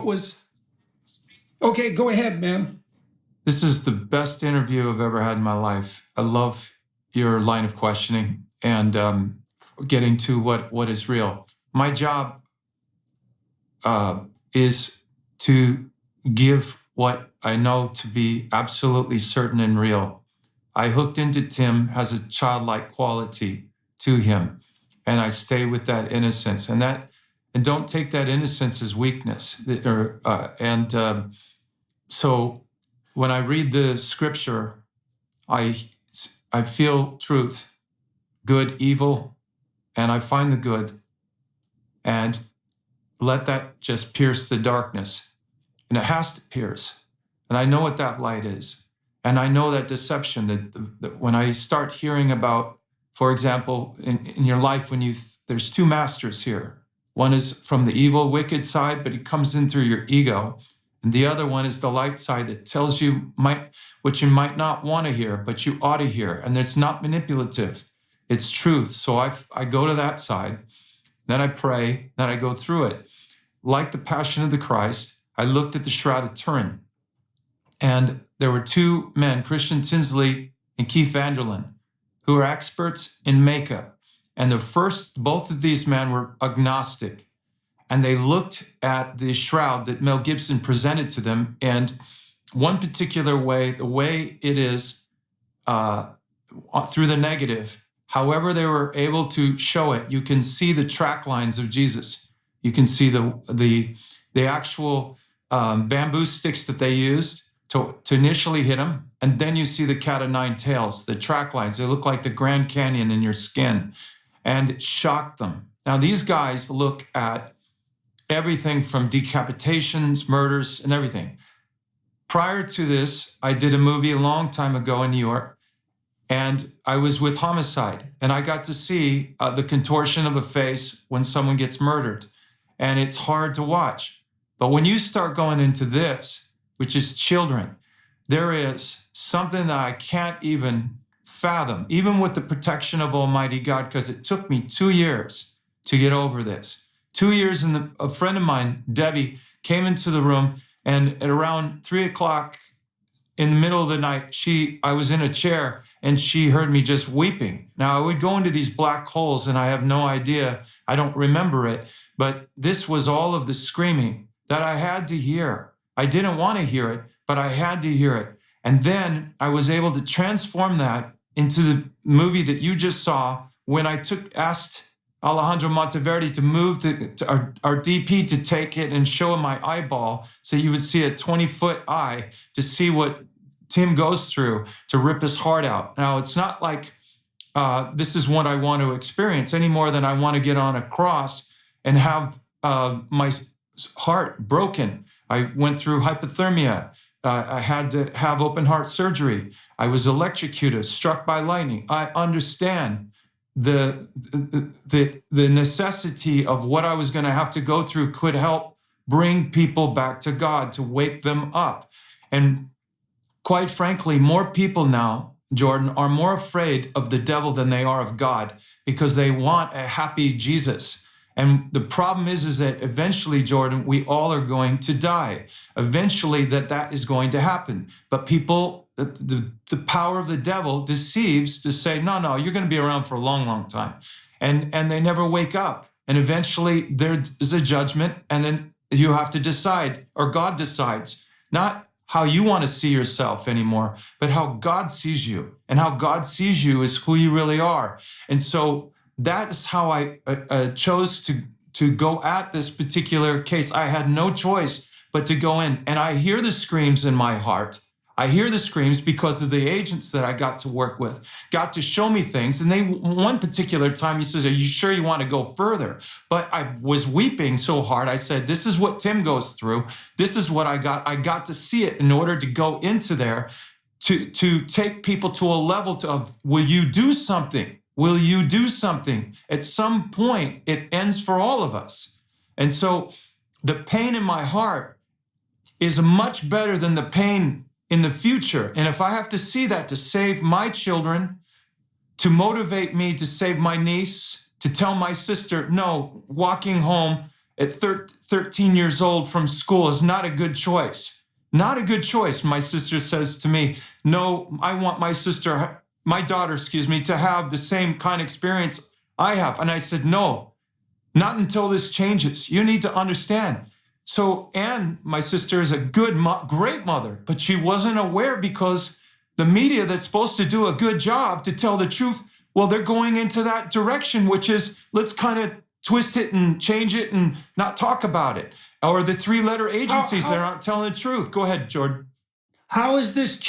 was, okay, go ahead, ma'am. This is the best interview I've ever had in my life. I love your line of questioning and getting to what is real. My job is to give what I know to be absolutely certain and real. I hooked into Tim, has a childlike quality to him, and I stay with that innocence. And don't take that innocence as weakness. So when I read the scripture, I feel truth, good, evil, and I find the good, and let that just pierce the darkness. And it has to pierce. And I know what that light is. And I know that deception, that when I start hearing about, for example, in your life, when there's two masters here. One is from the evil, wicked side, but it comes in through your ego. And the other one is the light side that tells you what you might not want to hear, but you ought to hear. And it's not manipulative. It's truth. So I go to that side, then I pray, then I go through it. Like the Passion of the Christ, I looked at the Shroud of Turin. And there were two men, Christian Tinsley and Keith Vanderlyn, who are experts in makeup. And both of these men were agnostic. And they looked at the shroud that Mel Gibson presented to them. And one particular way, the way it is through the negative, however they were able to show it, you can see the track lines of Jesus. You can see the actual bamboo sticks that they used to initially hit him. And then you see the cat o' nine tails, the track lines. They look like the Grand Canyon in your skin. And it shocked them. Now, these guys look at everything from decapitations, murders, and everything. Prior to this, I did a movie a long time ago in New York, and I was with homicide, and I got to see the contortion of a face when someone gets murdered, and it's hard to watch. But when you start going into this, which is children, there is something that I can't even fathom, even with the protection of Almighty God, because it took me 2 years to get over this. 2 years, and a friend of mine, Debbie, came into the room, and at around 3 o'clock in the middle of the night, I was in a chair, and she heard me just weeping. Now, I would go into these black holes, and I have no idea, I don't remember it, but this was all of the screaming that I had to hear. I didn't want to hear it, but I had to hear it. And then I was able to transform that into the movie that you just saw when I asked Alejandro Monteverdi to move our DP to take it and show him my eyeball so you would see a 20-foot eye to see what Tim goes through to rip his heart out. Now, it's not like this is what I want to experience any more than I want to get on a cross and have my heart broken. I went through hypothermia. I had to have open heart surgery. I was electrocuted, struck by lightning. I understand the necessity of what I was going to have to go through could help bring people back to God, to wake them up. And quite frankly, more people now, Jordan, are more afraid of the devil than they are of God because they want a happy Jesus. And the problem is that eventually, Jordan, we all are going to die. Eventually that is going to happen. But people, the power of the devil deceives to say, no, you're going to be around for a long, long time. And they never wake up. And eventually there is a judgment, and then you have to decide, or God decides, not how you want to see yourself anymore, but how God sees you. And how God sees you is who you really are. And so that's how I chose to go at this particular case. I had no choice but to go in. And I hear the screams in my heart. I hear the screams because of the agents that I got to work with, got to show me things. And one particular time, he says, are you sure you want to go further? But I was weeping so hard. I said, this is what Tim goes through. This is what I got. I got to see it in order to go into there, to take people to a level of, will you do something? Will you do something? At some point, it ends for all of us. And so the pain in my heart is much better than the pain in the future. And if I have to see that to save my children, to motivate me to save my niece, to tell my sister, no, walking home at 13 years old from school is not a good choice. Not a good choice. My sister says to me, no, I want my daughter, to have the same kind of experience I have. And I said, no, not until this changes. You need to understand. So Anne, my sister, is a great mother, but she wasn't aware because the media that's supposed to do a good job to tell the truth, well, they're going into that direction, which is let's kind of twist it and change it and not talk about it. Or the three-letter agencies that aren't telling the truth. Go ahead, Jordan. How is this changing?